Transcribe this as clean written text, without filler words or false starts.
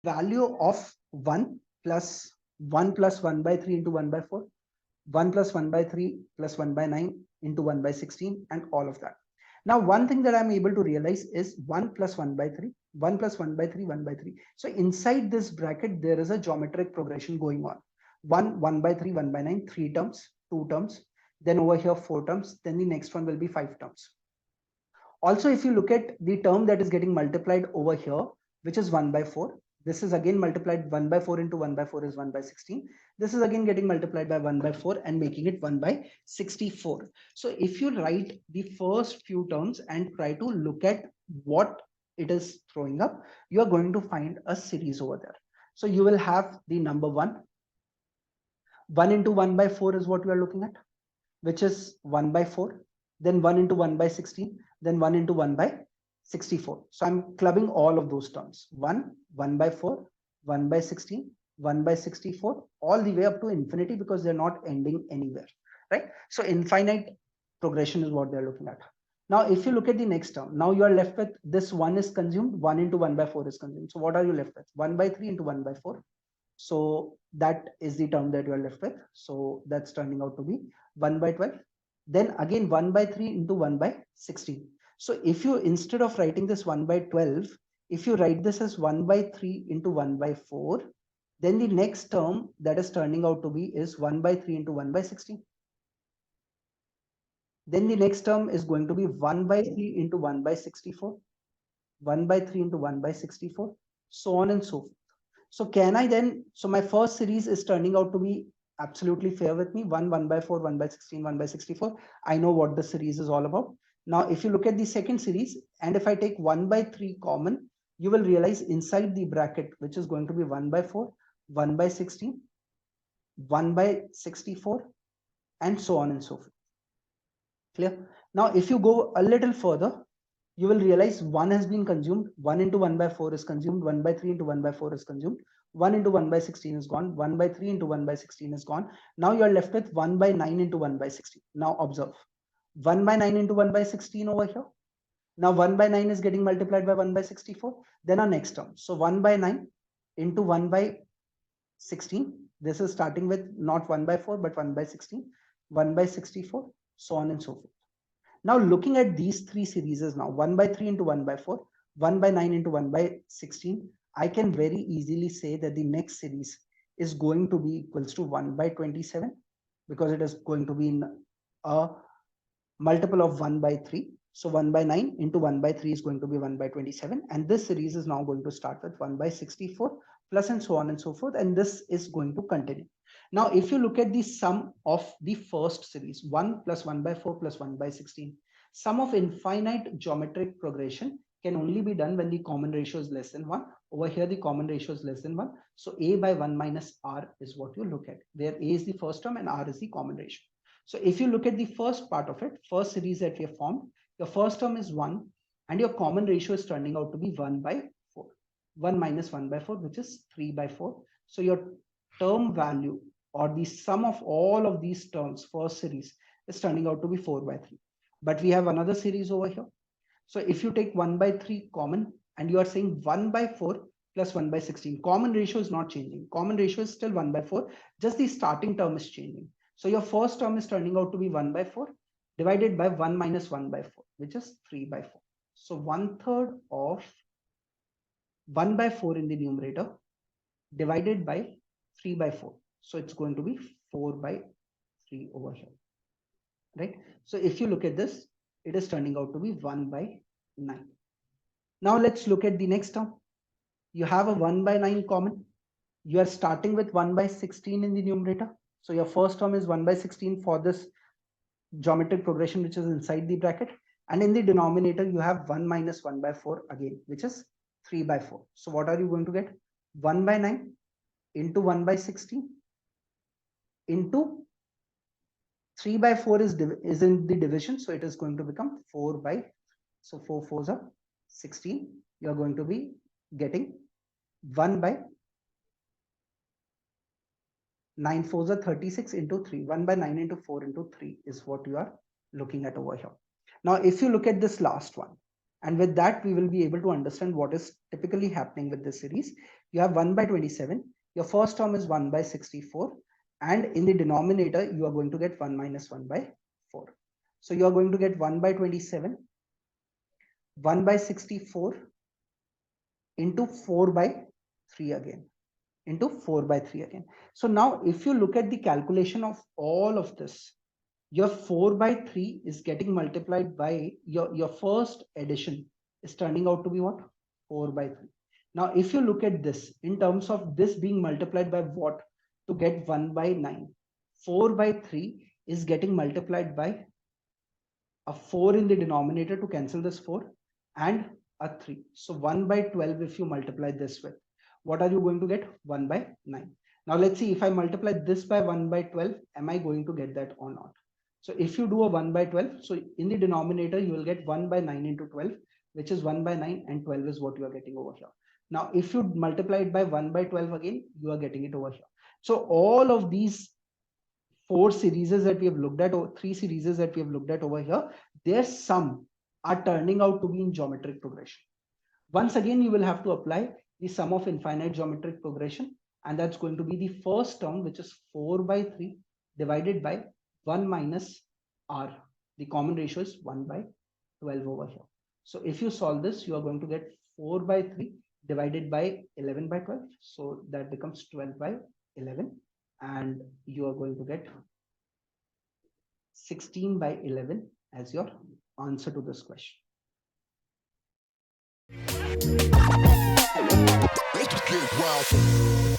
value of 1 plus 1 plus 1 by 3 into 1 by 4, 1 plus 1 by 3 plus 1 by 9 into 1 by 16, and all of that. Now, one thing that I'm able to realize is 1 plus 1 by 3, 1 plus 1 by 3, 1 by 3. So inside this bracket, there is a geometric progression going on. 1 by 3, 1 by 9, 3 terms, 2 terms. Then over here, 4 terms. Then the next one will be 5 terms. Also, if you look at the term that is getting multiplied over here, which is 1 by 4, this is again multiplied 1 by 4 into 1 by 4 is 1 by 16. This is again getting multiplied by 1 by 4 and making it 1 by 64. So if you write the first few terms and try to look at what it is throwing up, you are going to find a series over there. So you will have the number 1. 1 into 1 by 4 is what we are looking at, which is 1 by 4. Then 1 into 1 by 16. Then 1 into 1 by 64. So I'm clubbing all of those terms. 1, 1 by 4, 1 by 16, 1 by 64, all the way up to infinity, because they're not ending anywhere, right? So infinite progression is what they're looking at. Now, if you look at the next term, now you are left with this 1 is consumed, 1 into 1 by 4 is consumed. So what are you left with? 1 by 3 into 1 by 4. So that is the term that you are left with. So that's turning out to be 1 by 12. Then again 1 by 3 into 1 by 16. So if you, instead of writing this 1 by 12, if you write this as 1 by 3 into 1 by 4, then the next term that is turning out to be is 1 by 3 into 1 by 16. Then the next term is going to be 1 by 3 into 1 by 64, 1 by 3 into 1 by 64, so on and so forth. So can I then, so my first series is turning out to be absolutely fair with me. 1, 1 by 4, 1 by 16, 1 by 64. I know what the series is all about. Now, if you look at the second series, and if I take 1 by 3 common, you will realize inside the bracket, which is going to be 1 by 4, 1 by 16, 1 by 64, and so on and so forth. Clear? Now, if you go a little further, you will realize 1 has been consumed. 1 into 1 by 4 is consumed. 1 by 3 into 1 by 4 is consumed. 1 into 1 by 16 is gone. 1 by 3 into 1 by 16 is gone. Now you are left with 1 by 9 into 1 by 16. Now observe. 1 by 9 into 1 by 16 over here. Now 1 by 9 is getting multiplied by 1 by 64. Then our next term. So 1 by 9 into 1 by 16. This is starting with not 1 by 4, but 1 by 16. 1 by 64, so on and so forth. Now looking at these three series now, 1 by 3 into 1 by 4, 1 by 9 into 1 by 16, I can very easily say that the next series is going to be equals to 1 by 27, because it is going to be in a multiple of 1 by 3. So 1 by 9 into 1 by 3 is going to be 1 by 27. And this series is now going to start with 1 by 64 plus and so on and so forth. And this is going to continue. Now, if you look at the sum of the first series, 1 plus 1 by 4 plus 1 by 16, sum of infinite geometric progression can only be done when the common ratio is less than 1. Over here, the common ratio is less than 1. So a by 1 minus r is what you look at, where a is the first term and r is the common ratio. So if you look at the first part of it, first series that we have formed, your first term is 1 and your common ratio is turning out to be 1 by 4. 1 minus 1 by 4, which is 3 by 4. So your term value or the sum of all of these terms, first series, is turning out to be 4 by 3. But we have another series over here. So if you take 1 by 3 common and you are saying 1 by 4 plus 1 by 16, common ratio is not changing. Common ratio is still 1 by 4, just the starting term is changing. So your first term is turning out to be 1 by 4 divided by 1 minus 1 by 4, which is 3 by 4. So 1/3 of 1 by 4 in the numerator divided by 3 by 4. So it's going to be 4 by 3 over here, right? So if you look at this, it is turning out to be 1 by 9. Now let's look at the next term. You have a 1 by 9 common. You are starting with 1 by 16 in the numerator. So your first term is 1 by 16 for this geometric progression, which is inside the bracket. And in the denominator, you have 1 minus 1 by 4 again, which is 3 by 4. So what are you going to get? 1 by 9 into 1 by 16 into 3 by 4 is in the division. So it is going to become 4 by, so 4 4s are 16. You are going to be getting 1 by 9 4s are 36 into 3. 1 by 9 into 4 into 3 is what you are looking at over here. Now, if you look at this last one, and with that, we will be able to understand what is typically happening with this series. You have 1 by 27. Your first term is 1 by 64. And in the denominator, you are going to get 1 minus 1 by 4. So you are going to get 1 by 27, 1 by 64 into 4 by 3 again, into 4 by 3 again. So now if you look at the calculation of all of this, your 4 by 3 is getting multiplied by your first addition is turning out to be what? 4 by 3. Now, if you look at this in terms of this being multiplied by what to get 1 by 9, 4 by 3 is getting multiplied by a 4 in the denominator to cancel this 4 and a 3. So 1 by 12, if you multiply this with, what are you going to get? 1 by 9. Now let's see, if I multiply this by 1 by 12, am I going to get that or not? So if you do a 1 by 12, so in the denominator, you will get 1 by 9 into 12, which is 1 by 9, and 12 is what you are getting over here. Now, if you multiply it by 1 by 12 again, you are getting it over here. So all of these 4 series that we have looked at, or 3 series that we have looked at over here, their sum are turning out to be in geometric progression. Once again, you will have to apply the sum of infinite geometric progression, and that's going to be the first term, which is 4 by 3 divided by 1 minus r. The common ratio is 1 by 12 over here. So if you solve this, you are going to get 4 by 3 divided by 11 by 12. So that becomes 12 by 11, and you are going to get 16 by 11 as your answer to this question. Let's get wild.